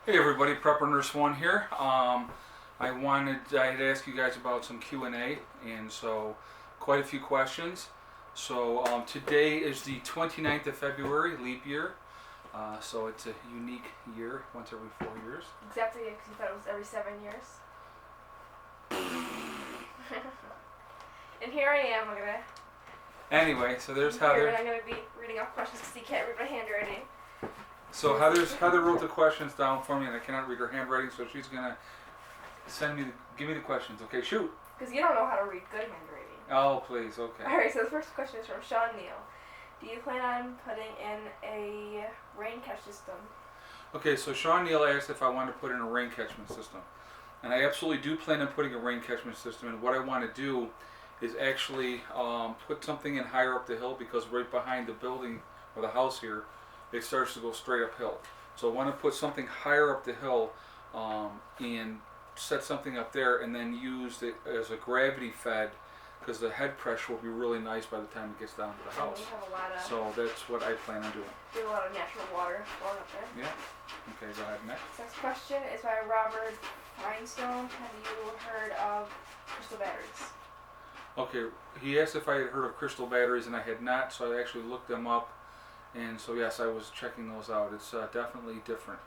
Hey everybody, Prepper Nurse One here. I had asked you guys about some Q&A, and so quite a few questions. So today is the 29th of February, leap year. So it's a unique year, once every 4 years. Exactly, because you thought it was every 7 years. And here I am, Anyway, so there's Heather. I'm going to be reading off questions because you can't read my handwriting. So Heather wrote the questions down for me, and I cannot read her handwriting, so she's gonna give me the questions. Okay, shoot. Because you don't know how to read good handwriting. Oh, please. Okay. Alright, so the first question is from Sean Neal. Do you plan on putting in a rain catch system? Okay, so Sean Neal asked if I wanted to put in a rain catchment system. And I absolutely do plan on putting a rain catchment system in. What I want to do is actually put something in higher up the hill, because right behind the building or the house here, it starts to go straight uphill. So I want to put something higher up the hill and set something up there, and then use it as a gravity fed, because the head pressure will be really nice by the time it gets down to the house. And you have a lot of, So that's what I plan on doing. there's a lot of natural water flowing up there. Yeah. Okay, go ahead. Next. Next question is by Robert Feinstone. Have you heard of crystal batteries? Okay, he asked if I had heard of crystal batteries, and I had not, so I actually looked them up. And so yes, I was checking those out. It's definitely different.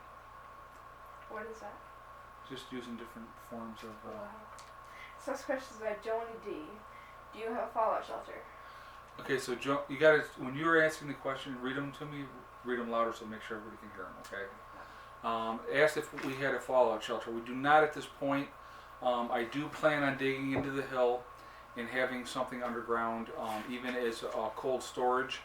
What is that? Just using different forms of. Wow. So next question is by Joni D. Do you have a fallout shelter? Okay, so Joe, you got to, when you were asking the question, read them to me. Read them louder so make sure everybody can hear them. Okay. Asked if we had a fallout shelter. We do not at this point. I do plan on digging into the hill and having something underground, even as cold storage.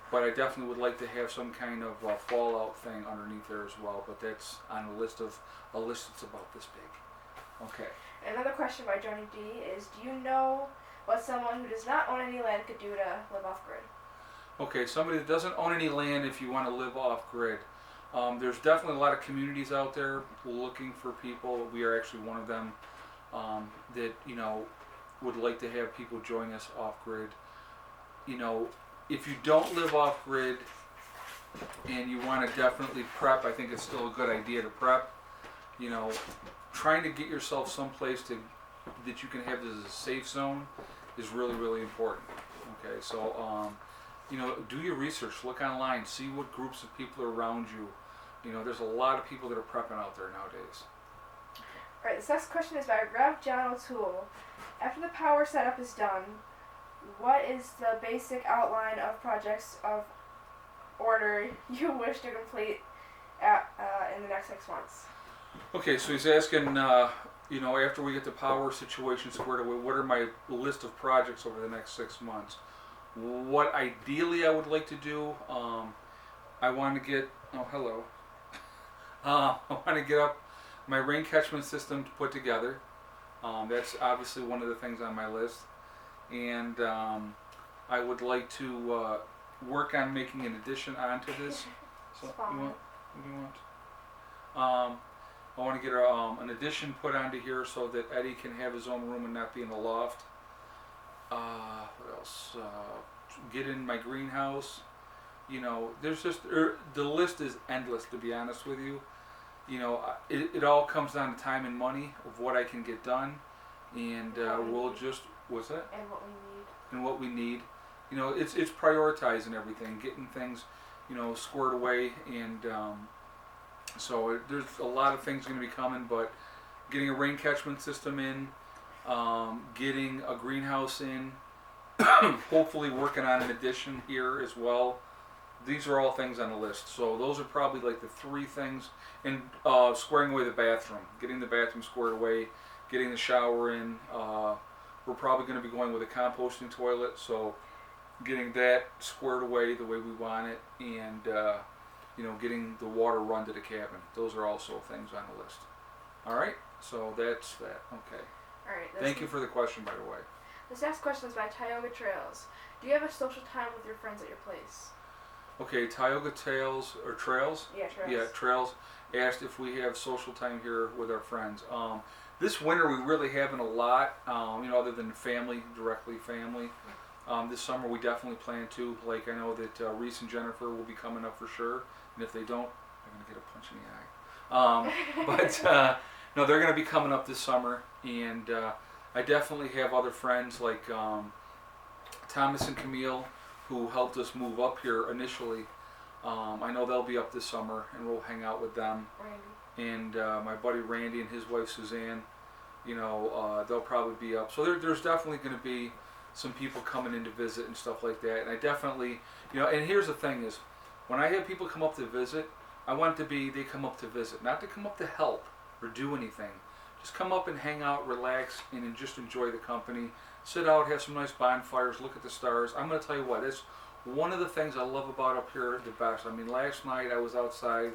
But I definitely would like to have some kind of fallout thing underneath there as well. But that's on a list that's about this big. Okay. Another question by Joni D is, do you know what someone who does not own any land could do to live off grid? Okay, somebody that doesn't own any land, if you want to live off grid. There's definitely a lot of communities out there looking for people. We are actually one of them that, would like to have people join us off grid. If you don't live off grid and you want to definitely prep, I think it's still a good idea to prep. Trying to get yourself someplace that you can have as a safe zone is really, really important. Okay, so do your research, look online, see what groups of people are around you. There's a lot of people that are prepping out there nowadays. Alright, this next question is by Rev John O'Toole. After the power setup is done, what is the basic outline of projects of order you wish to complete in the next 6 months? Okay, so he's asking, after we get the power situation squared away, what are my list of projects over the next 6 months? What ideally I would like to do, I want to get, I want to get up my rain catchment system to put together. That's obviously one of the things on my list. And I would like to work on making an addition onto this. So what do you want? I want to get an addition put onto here so that Eddie can have his own room and not be in the loft. What else? Get in my greenhouse. There's just the list is endless, to be honest with you. It all comes down to time and money of what I can get done, and we'll just what's that? And what we need. And what we need. It's prioritizing everything, getting things, squared away, and so there's a lot of things going to be coming, but getting a rain catchment system in, getting a greenhouse in, hopefully working on an addition here as well. These are all things on the list. So those are probably like the 3 things. And squaring away the bathroom, getting the bathroom squared away, getting the shower in. We're probably going to be going with a composting toilet, so getting that squared away the way we want it, and getting the water run to the cabin. Those are also things on the list. All right, so that's that. Okay. All right. Thank you for the question, by the way. This next question is by Tioga Trails. Do you have a social time with your friends at your place? Okay, Tioga Trails. Yeah, Trails. Yeah, Trails asked if we have social time here with our friends. This winter we really haven't a lot, other than family. This summer we definitely plan to. Like, I know that Reese and Jennifer will be coming up for sure, and if they don't, they're going to get a punch in the eye. But no, they're going to be coming up this summer, and I definitely have other friends like Thomas and Camille, who helped us move up here initially. I know they'll be up this summer, and we'll hang out with them. Randy. And my buddy Randy and his wife Suzanne, they'll probably be up. So there's definitely going to be some people coming in to visit and stuff like that. And I definitely, and here's the thing is, when I have people come up to visit, I want it to be they come up to visit, not to come up to help or do anything. Just come up and hang out, relax, and just enjoy the company. Sit out, have some nice bonfires, look at the stars. I'm going to tell you what, it's one of the things I love about up here the best. I mean, last night I was outside,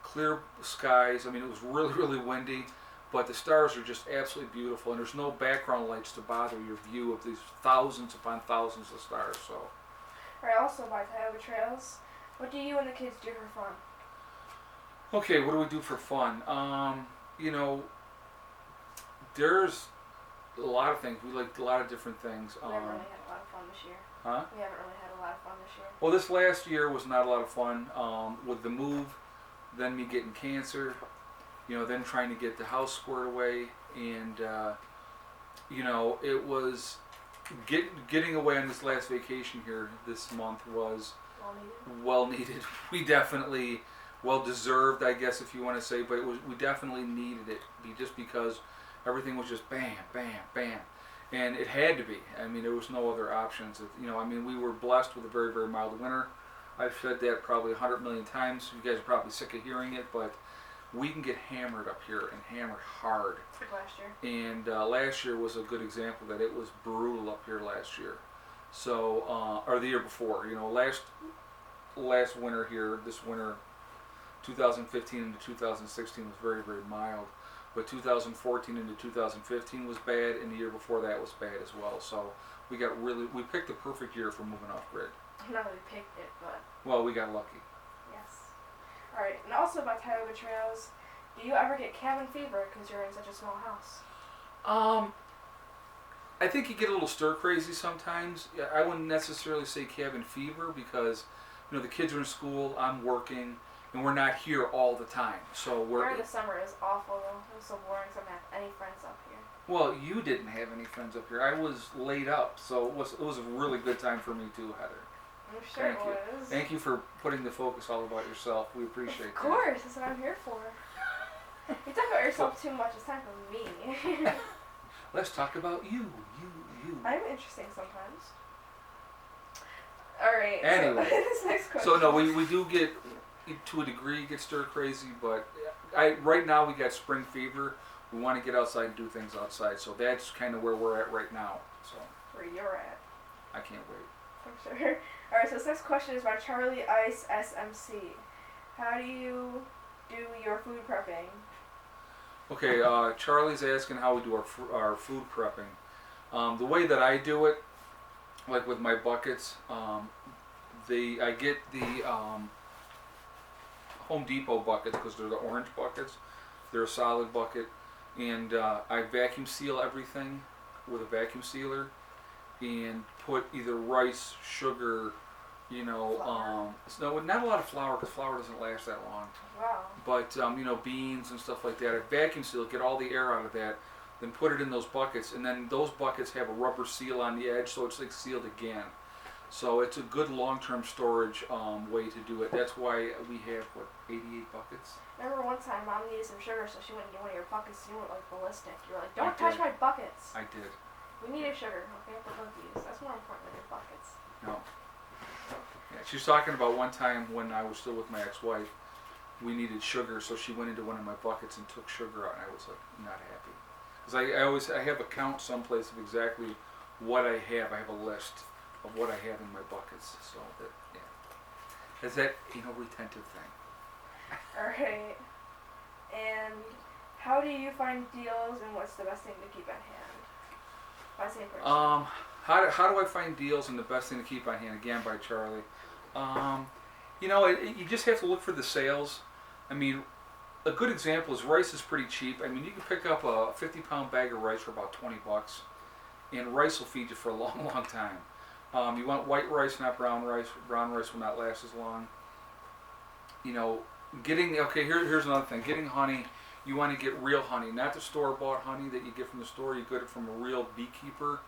clear skies. I mean, it was really, really windy, but the stars are just absolutely beautiful, and there's no background lights to bother your view of these thousands upon thousands of stars. So. Alright, also by Tioga Trails, what do you and the kids do for fun? Okay, what do we do for fun? There's a lot of things. We like a lot of different things. We haven't really had a lot of fun this year. Huh? We haven't really had a lot of fun this year. Well, this last year was not a lot of fun. With the move, then me getting cancer, then trying to get the house squared away, and it was getting away on this last vacation here this month was well needed. We definitely well deserved, I guess, if you want to say, but we definitely needed it just because everything was just bam, bam, bam. And it had to be. I mean, there was no other options. We were blessed with a very, very mild winter. I've said that probably 100 million times. You guys are probably sick of hearing it, but we can get hammered up here and hammered hard. Like last year. And last year was a good example that it was brutal up here last year. So, or the year before. Last winter here, this winter, 2015 into 2016 was very, very mild. But 2014 into 2015 was bad, and the year before that was bad as well. So we picked the perfect year for moving off grid. Not really picked it, but. Well, we got lucky. Yes. Alright, and also about Tioga Trails, do you ever get cabin fever because you're in such a small house? I think you get a little stir crazy sometimes. I wouldn't necessarily say cabin fever because, the kids are in school, I'm working, and we're not here all the time. So During the summer is awful though. It was so boring because I don't have any friends up here. Well, you didn't have any friends up here. I was laid up, so it was a really good time for me too, Heather. I'm sure Thank it you. was. Thank you for putting the focus all about yourself. We appreciate Of course, that's what I'm here for. You talk about yourself too much. It's time for me. Let's talk about you. I'm interesting sometimes. Alright, Anyway. so this next question. So no, we do get, to a degree, get stir crazy, but right now we got spring fever. We want to get outside and do things outside, so that's kind of where we're at right now. So Where you're at. I can't wait. For sure. Alright, so this next question is by Charlie Ice SMC. How do you do your food prepping? Okay, Charlie's asking how we do our food prepping. The way that I do it, like with my buckets, I get the Home Depot buckets because they're the orange buckets. They're a solid bucket, and I vacuum seal everything with a vacuum sealer, and put either rice, sugar, Flour. no, not a lot of flour because flour doesn't last that long. Wow. But beans and stuff like that. I vacuum seal, get all the air out of that, then put it in those buckets, and then those buckets have a rubber seal on the edge, so it's like sealed again. So it's a good long-term storage way to do it. That's why we have 88 buckets. Remember one time Mom needed some sugar, so she went into one of your buckets. You went like ballistic. You were like, "Don't I touch did. my buckets." I did. We needed sugar, okay, for cookies. That's more important than your buckets. No. Yeah, she was talking about one time when I was still with my ex-wife. We needed sugar, so she went into one of my buckets and took sugar out, and I was like not happy. Because I have a count someplace of exactly what I have. I have a list of what I have in my buckets. So that, yeah. Is that, retentive thing. Alright. And how do you find deals, and what's the best thing to keep at hand? By the same person. How do I find deals and the best thing to keep on hand? Again, by Charlie. You just have to look for the sales. I mean, a good example is rice is pretty cheap. I mean, you can pick up a 50-pound bag of rice for about $20, and rice will feed you for a long, long time. You want white rice, not brown rice. Brown rice will not last as long. Here's another thing. Getting honey, you want to get real honey, not the store-bought honey that you get from the store. You get it from a real beekeeper.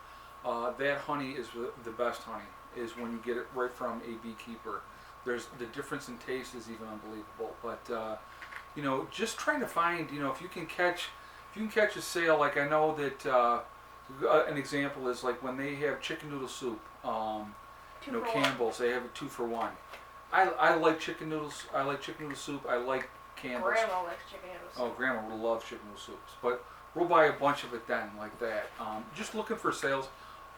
That honey is the best honey. Is when you get it right from a beekeeper. There's the difference in taste is even unbelievable. But just trying to find, if you can catch a sale. Like I know that an example is like when they have chicken noodle soup. Campbell's, they have a 2-for-1. I like chicken noodles. I like chicken noodle soup. I like Campbell's. Grandma likes chicken noodle soup. Oh, Grandma would love chicken noodle soups. But we'll buy a bunch of it then, like that. Just looking for sales.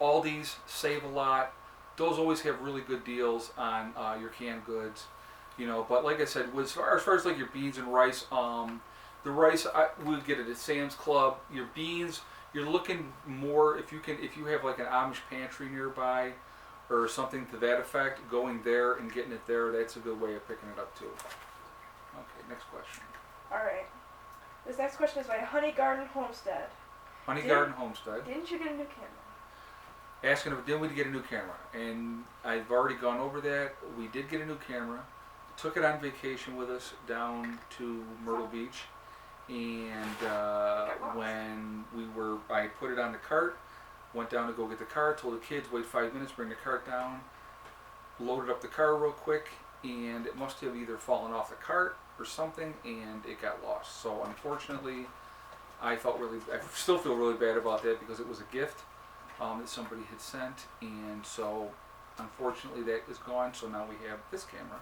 Aldi's save a lot. Those always have really good deals on your canned goods. But like I said, as far as like your beans and rice, the rice we would get it at Sam's Club. Your beans, you're looking more if you have like an Amish pantry nearby. Or something to that effect, going there and getting it there, that's a good way of picking it up too. Okay, next question. Alright. This next question is by Honey Garden Homestead. Garden Homestead. Didn't you get a new camera? Asking if did we get a new camera. And I've already gone over that. We did get a new camera. Took it on vacation with us down to Myrtle Beach. And when I put it on the cart. Went down to go get the car, told the kids, wait 5 minutes, bring the cart down. Loaded up the car real quick, and it must have either fallen off the cart or something, and it got lost. So unfortunately, I still feel really bad about that because it was a gift that somebody had sent, and so unfortunately that is gone, so now we have this camera.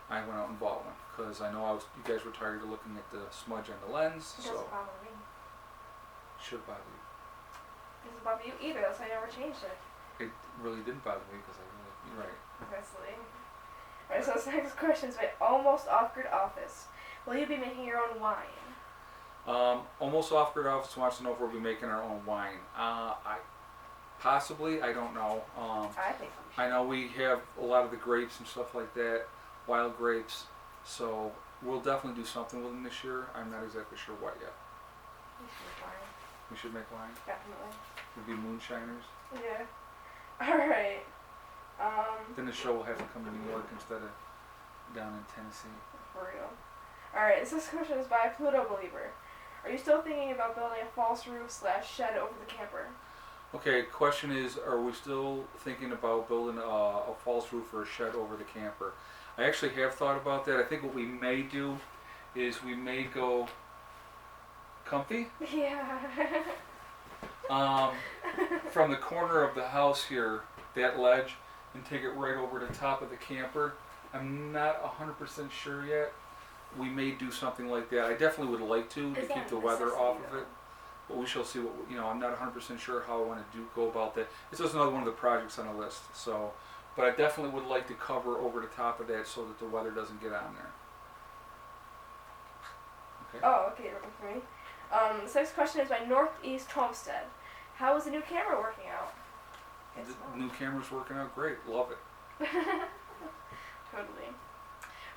I went out and bought one, because I know you guys were tired of looking at the smudge on the lens, It doesn't bother me. Should bother you. It doesn't bother you either, that's why I never changed it. It really didn't bother me because you're right. Obviously. Alright, so this next question is by Almost Off-Grid Office. Will you be making your own wine? Almost Off-Grid Office wants to know if we'll be making our own wine. Possibly, I don't know. I think we should. I know we have a lot of the grapes and stuff like that, wild grapes, so we'll definitely do something with them this year. I'm not exactly sure what yet. We should make wine. We should make wine? Definitely. We'll be moonshiners. Yeah. Alright. Then the show will have to come to New York instead of down in Tennessee. For real. Alright, this question is by Pluto Believer. Are you still thinking about building a false roof / shed over the camper? Okay, question is, are we still thinking about building a false roof or a shed over the camper? I actually have thought about that. I think what we may do is we may go comfy. Yeah. From the corner of the house here, that ledge, and take it right over the top of the camper. I'm not 100% sure yet. We may do something like that. I definitely would like to keep the weather off of it. But we shall see what, I'm not 100% sure how I want to go about that. It's just another one of the projects on the list. So, but I definitely would like to cover over the top of that so that the weather doesn't get on there. Okay. Oh, okay, for me. This next question is by Northeast Homestead. How is the new camera working out? The new camera's working out great. Love it. Totally.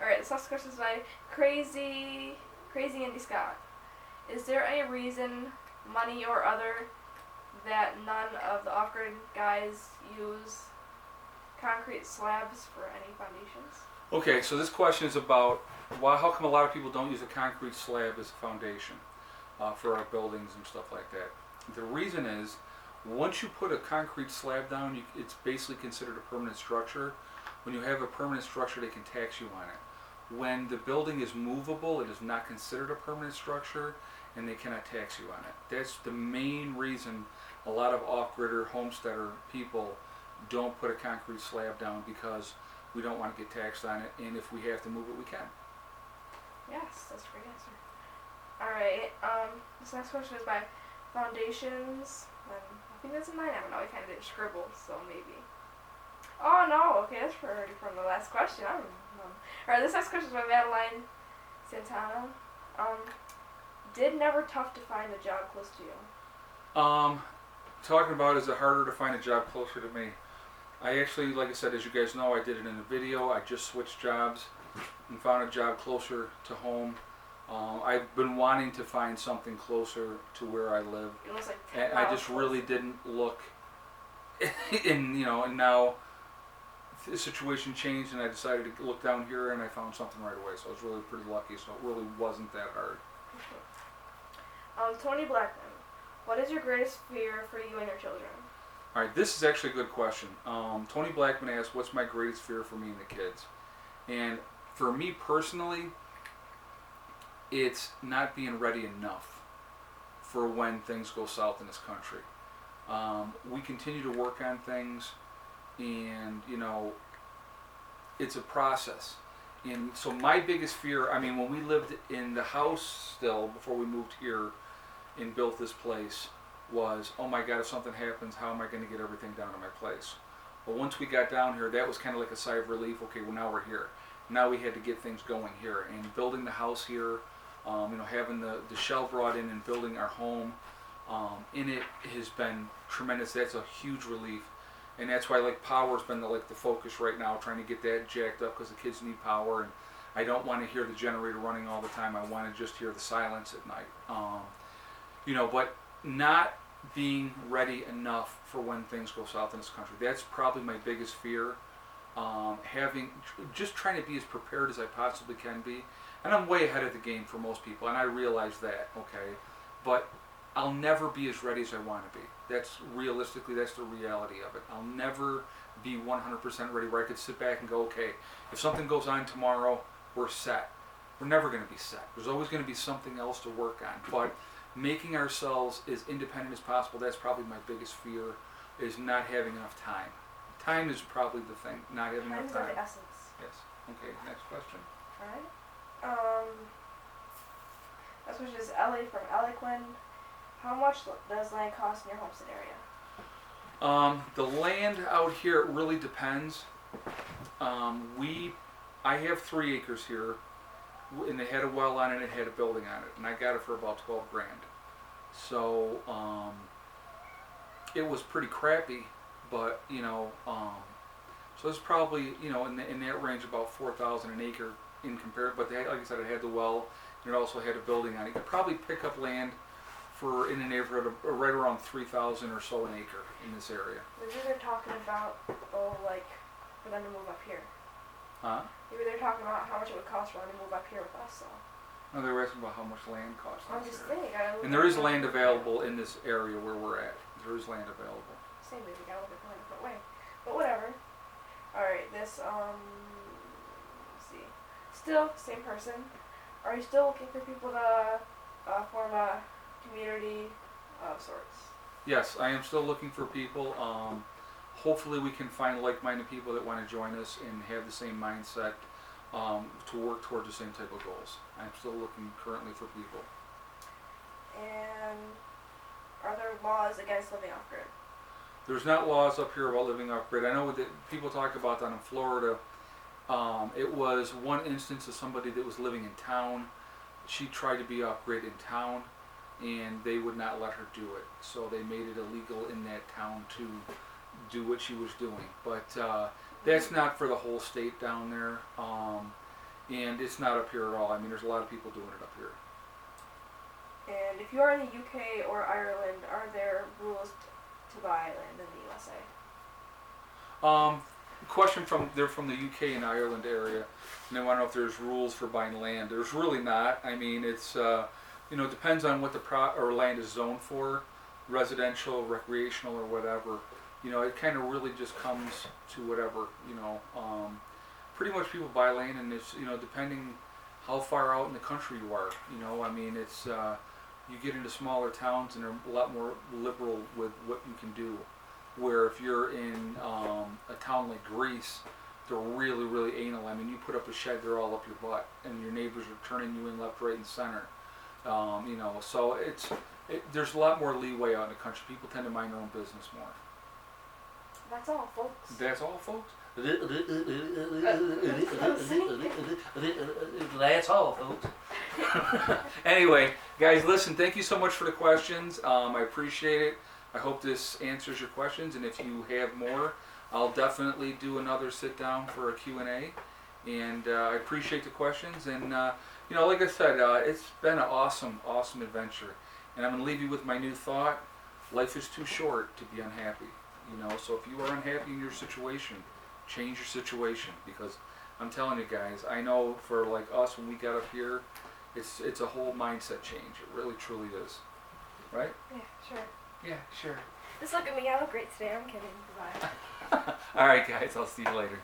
Alright, this next question is by Crazy Andy Scott. Is there any reason, money or other, that none of the off-grid guys use concrete slabs for any foundations? Okay, so this question is about how come a lot of people don't use a concrete slab as a foundation for our buildings and stuff like that. The reason is, once you put a concrete slab down, it's basically considered a permanent structure. When you have a permanent structure, they can tax you on it. When the building is movable, it is not considered a permanent structure, and they cannot tax you on it. That's the main reason a lot of off-grid or homesteader people don't put a concrete slab down, because we don't want to get taxed on it, and if we have to move it, we can. Yes, that's a great answer. Alright, this next question is by Foundations. I think that's a 9. I don't know, I kind of didn't scribble, so maybe. Oh no, okay, that's already from the last question. I don't know. Alright, this next question is by Madeline Santana. Did never tough to find a job close to you? Talking about is it harder to find a job closer to me? I actually, like I said, as you guys know, I did it in a video. I just switched jobs and found a job closer to home. I've been wanting to find something closer to where I live. It was like and I just really didn't look. And now the situation changed and I decided to look down here and I found something right away. So I was really pretty lucky. So it really wasn't that hard. Tony Blackman, what is your greatest fear for you and your children? All right, this is actually a good question. Tony Blackman asked, "What's my greatest fear for me and the kids?" And for me personally, it's not being ready enough for when things go south in this country. We continue to work on things, and it's a process. And so my biggest fear, I mean, when we lived in the house still before we moved here and built this place, was, oh my God, if something happens, how am I going to get everything down to my place? But once we got down here, that was kind of like a sigh of relief. Okay, well, now we're here. Now we had to get things going here. And building the house here, having the shell brought in and building our home in it has been tremendous. That's a huge relief. And that's why power's been the focus right now, trying to get that jacked up because the kids need power. And I don't want to hear the generator running all the time. I want to just hear the silence at night. But not being ready enough for when things go south in this country. That's probably my biggest fear. Just trying to be as prepared as I possibly can be. And I'm way ahead of the game for most people, and I realize that, okay? But I'll never be as ready as I want to be. That's the reality of it. I'll never be 100% ready where I could sit back and go, okay, if something goes on tomorrow, we're set. We're never going to be set. There's always going to be something else to work on. But making ourselves as independent as possible, that's probably my biggest fear, is not having enough time. Time is probably the thing, not having enough time. Time is of the essence. Yes. Okay, next question. Alright. Next question is Ellie from Eloquin. How much does land cost in your Homestead area? The land out here, it really depends. I have 3 acres here, and it had a well on it, it had a building on it, and I got it for about $12 grand. So, it was pretty crappy, but, so it's probably, in that range about $4,000 an acre in compared, but like I said, it had the well, and it also had a building on it. You could probably pick up land in the neighborhood of right around $3,000 or so an acre in this area. Maybe they're talking about, for them to move up here. Huh? Maybe they're talking about how much it would cost for them to move up here with us, so. No, they were asking about how much land costs. I'm just saying, and there is land available in this area where we're at. There is land available. Same, maybe we gotta look at it a different way. But whatever. Alright, this, let's see. Still, same person. Are you still looking for people to form a community of sorts? Yes, I am still looking for people. Hopefully we can find like-minded people that want to join us and have the same mindset to work towards the same type of goals. I'm still looking currently for people. And are there laws against living off-grid? There's not laws up here about living off-grid. I know that people talk about that in Florida. It was one instance of somebody that was living in town. She tried to be off-grid in town, and they would not let her do it. So they made it illegal in that town to do what she was doing. But that's not for the whole state down there, and it's not up here at all. I mean, there's a lot of people doing it up here. And if you are in the UK or Ireland, are there rules to buy land in the USA? Question they're from the UK and Ireland area, and they want to know if there's rules for buying land. There's really not. I mean, it's depends on what the land is zoned for, residential, recreational, or whatever. It kind of really just comes to whatever. Pretty much people buy land, and it's depending how far out in the country you are. I mean, it's you get into smaller towns and they're a lot more liberal with what you can do. Where if you're in a town like Greece, they're really, really anal. I mean, you put up a shed, they're all up your butt, and your neighbors are turning you in left, right, and center. So there's a lot more leeway out in the country. People tend to mind their own business more. That's all, folks. That's all, folks. That's all, folks. Anyway, guys, listen, thank you so much for the questions. I appreciate it. I hope this answers your questions, and if you have more, I'll definitely do another sit down for a Q&A. And I appreciate the questions, and like I said, it's been an awesome adventure. And I'm going to leave you with my new thought: life is too short to be unhappy. So if you are unhappy in your situation, change your situation, because I'm telling you guys, I know for like us when we got up here, it's a whole mindset change. It really truly is, right? Yeah, sure. Yeah, sure. Just look at me. I look great today. I'm kidding. Bye. All right, guys. I'll see you later.